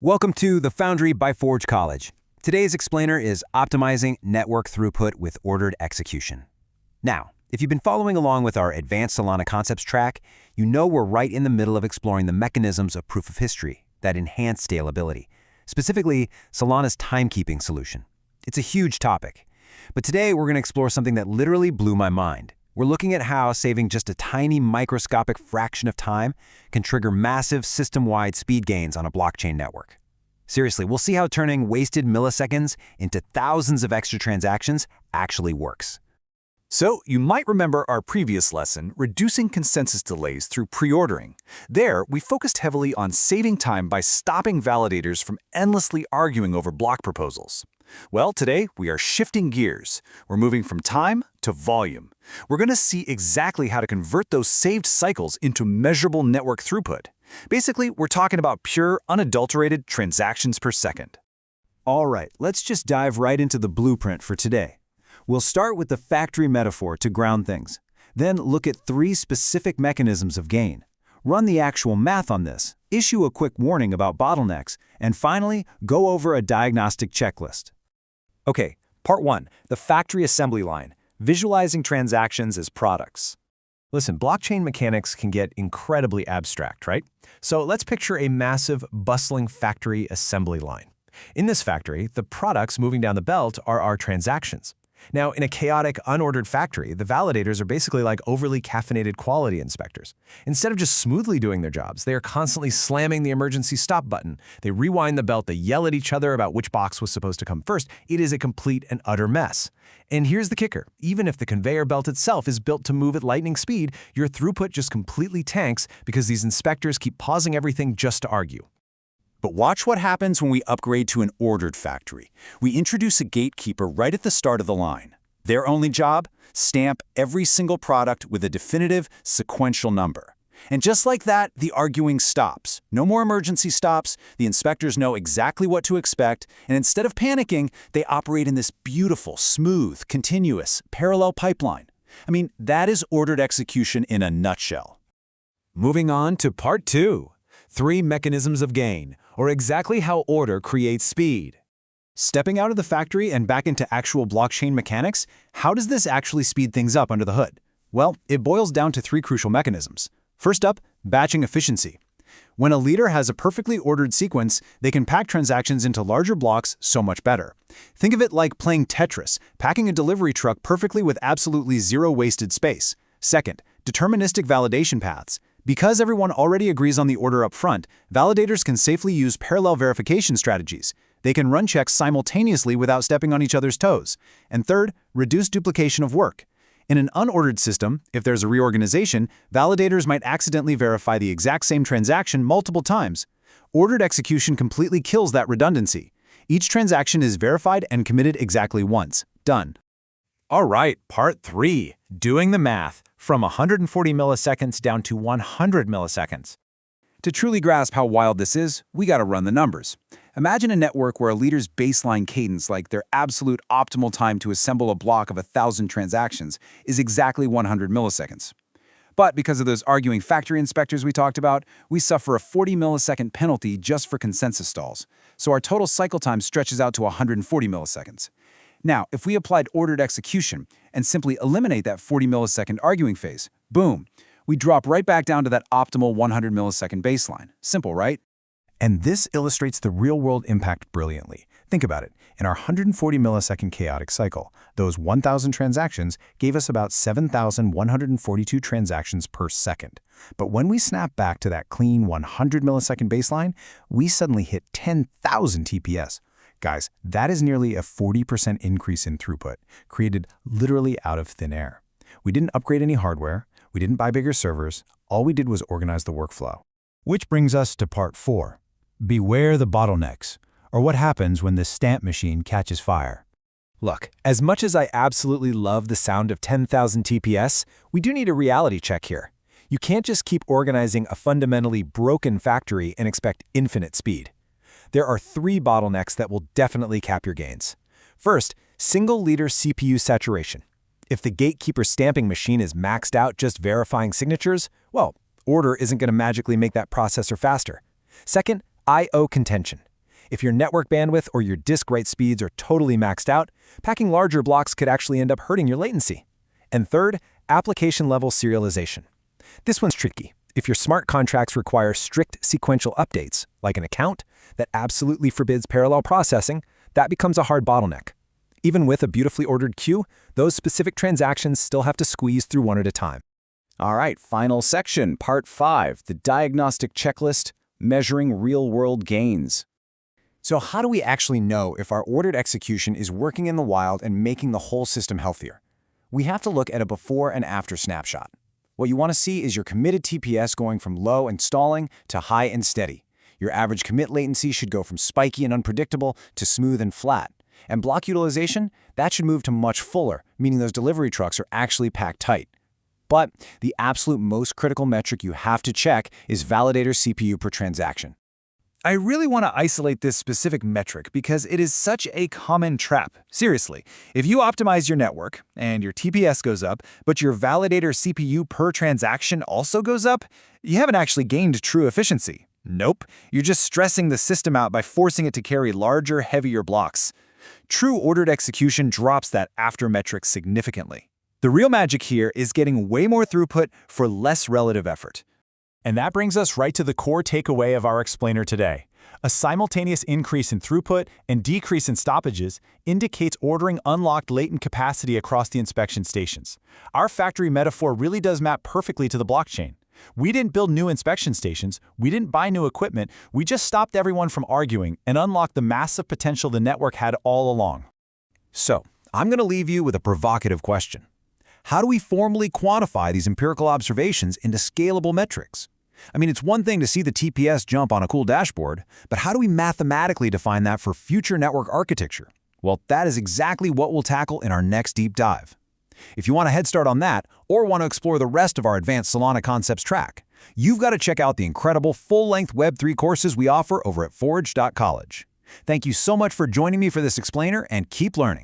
Welcome to the Foundry by Forge College. Today's explainer is optimizing network throughput with ordered execution. Now, if you've been following along with our Advanced Solana Concepts track, you know we're right in the middle of exploring the mechanisms of proof of history that enhance scalability, specifically Solana's timekeeping solution. It's a huge topic, but today we're going to explore something that literally blew my mind. We're looking at how saving just a tiny microscopic fraction of time can trigger massive system-wide speed gains on a blockchain network. Seriously, we'll see how turning wasted milliseconds into thousands of extra transactions actually works. So, you might remember our previous lesson, reducing consensus delays through pre-ordering. There, we focused heavily on saving time by stopping validators from endlessly arguing over block proposals. Well, today, we are shifting gears. We're moving from time to volume. We're going to see exactly how to convert those saved cycles into measurable network throughput. Basically, we're talking about pure, unadulterated transactions per second. All right, let's just dive right into the blueprint for today. We'll start with the factory metaphor to ground things, then look at 3 specific mechanisms of gain, run the actual math on this, issue a quick warning about bottlenecks, and finally, go over a diagnostic checklist. Okay, part 1, the factory assembly line, visualizing transactions as products. Listen, blockchain mechanics can get incredibly abstract, right? So let's picture a massive, bustling factory assembly line. In this factory, the products moving down the belt are our transactions. Now, in a chaotic, unordered factory, the validators are basically like overly caffeinated quality inspectors. Instead of just smoothly doing their jobs, they are constantly slamming the emergency stop button. They rewind the belt, they yell at each other about which box was supposed to come first. It is a complete and utter mess. And here's the kicker. Even if the conveyor belt itself is built to move at lightning speed, your throughput just completely tanks because these inspectors keep pausing everything just to argue. But watch what happens when we upgrade to an ordered factory. We introduce a gatekeeper right at the start of the line. Their only job? Stamp every single product with a definitive, sequential number. And just like that, the arguing stops. No more emergency stops, the inspectors know exactly what to expect, and instead of panicking, they operate in this beautiful, smooth, continuous, parallel pipeline. I mean, that is ordered execution in a nutshell. Moving on to part 2, 3 mechanisms of gain, or exactly how order creates speed. Stepping out of the factory and back into actual blockchain mechanics, how does this actually speed things up under the hood? Well, it boils down to 3 crucial mechanisms. First up, batching efficiency. When a leader has a perfectly ordered sequence, they can pack transactions into larger blocks so much better. Think of it like playing Tetris, packing a delivery truck perfectly with absolutely zero wasted space. Second, deterministic validation paths. Because everyone already agrees on the order up front, validators can safely use parallel verification strategies. They can run checks simultaneously without stepping on each other's toes. And third, reduce duplication of work. In an unordered system, if there's a reorganization, validators might accidentally verify the exact same transaction multiple times. Ordered execution completely kills that redundancy. Each transaction is verified and committed exactly once. Done. All right, part 3, doing the math, from 140 milliseconds down to 100 milliseconds. To truly grasp how wild this is, we gotta run the numbers. Imagine a network where a leader's baseline cadence, like their absolute optimal time to assemble a block of 1,000 transactions, is exactly 100 milliseconds. But because of those arguing factory inspectors we talked about, we suffer a 40 millisecond penalty just for consensus stalls. So our total cycle time stretches out to 140 milliseconds. Now, if we applied ordered execution and simply eliminate that 40 millisecond arguing phase, boom, we drop right back down to that optimal 100 millisecond baseline. Simple, right? And this illustrates the real-world impact brilliantly. Think about it. In our 140 millisecond chaotic cycle, those 1,000 transactions gave us about 7,142 transactions per second. But when we snap back to that clean 100 millisecond baseline, we suddenly hit 10,000 TPS. Guys, that is nearly a 40% increase in throughput, created literally out of thin air. We didn't upgrade any hardware, we didn't buy bigger servers, all we did was organize the workflow. Which brings us to part 4. Beware the bottlenecks, or what happens when the stamp machine catches fire. Look, as much as I absolutely love the sound of 10,000 TPS, we do need a reality check here. You can't just keep organizing a fundamentally broken factory and expect infinite speed. There are 3 bottlenecks that will definitely cap your gains. First, single-leader CPU saturation. If the gatekeeper stamping machine is maxed out just verifying signatures, well, order isn't going to magically make that processor faster. Second, I/O contention. If your network bandwidth or your disk write speeds are totally maxed out, packing larger blocks could actually end up hurting your latency. And third, application-level serialization. This one's tricky. If your smart contracts require strict sequential updates, like an account that absolutely forbids parallel processing, that becomes a hard bottleneck. Even with a beautifully ordered queue, those specific transactions still have to squeeze through one at a time. All right, final section, part 5, the diagnostic checklist, measuring real-world gains. So how do we actually know if our ordered execution is working in the wild and making the whole system healthier? We have to look at a before and after snapshot. What you want to see is your committed TPS going from low and stalling to high and steady. Your average commit latency should go from spiky and unpredictable to smooth and flat. And block utilization, that should move to much fuller, meaning those delivery trucks are actually packed tight. But the absolute most critical metric you have to check is validator CPU per transaction. I really want to isolate this specific metric because it is such a common trap. Seriously, if you optimize your network and your TPS goes up, but your validator CPU per transaction also goes up, you haven't actually gained true efficiency. Nope, you're just stressing the system out by forcing it to carry larger, heavier blocks. True ordered execution drops that after metric significantly. The real magic here is getting way more throughput for less relative effort. And that brings us right to the core takeaway of our explainer today. A simultaneous increase in throughput and decrease in stoppages indicates ordering unlocked latent capacity across the inspection stations. Our factory metaphor really does map perfectly to the blockchain. We didn't build new inspection stations, we didn't buy new equipment, we just stopped everyone from arguing and unlocked the massive potential the network had all along. So, I'm going to leave you with a provocative question. How do we formally quantify these empirical observations into scalable metrics? I mean, it's one thing to see the TPS jump on a cool dashboard, but how do we mathematically define that for future network architecture? Well, that is exactly what we'll tackle in our next deep dive. If you want a head start on that, or want to explore the rest of our advanced Solana concepts track, you've got to check out the incredible full-length Web3 courses we offer over at forge.college. Thank you so much for joining me for this explainer, and keep learning.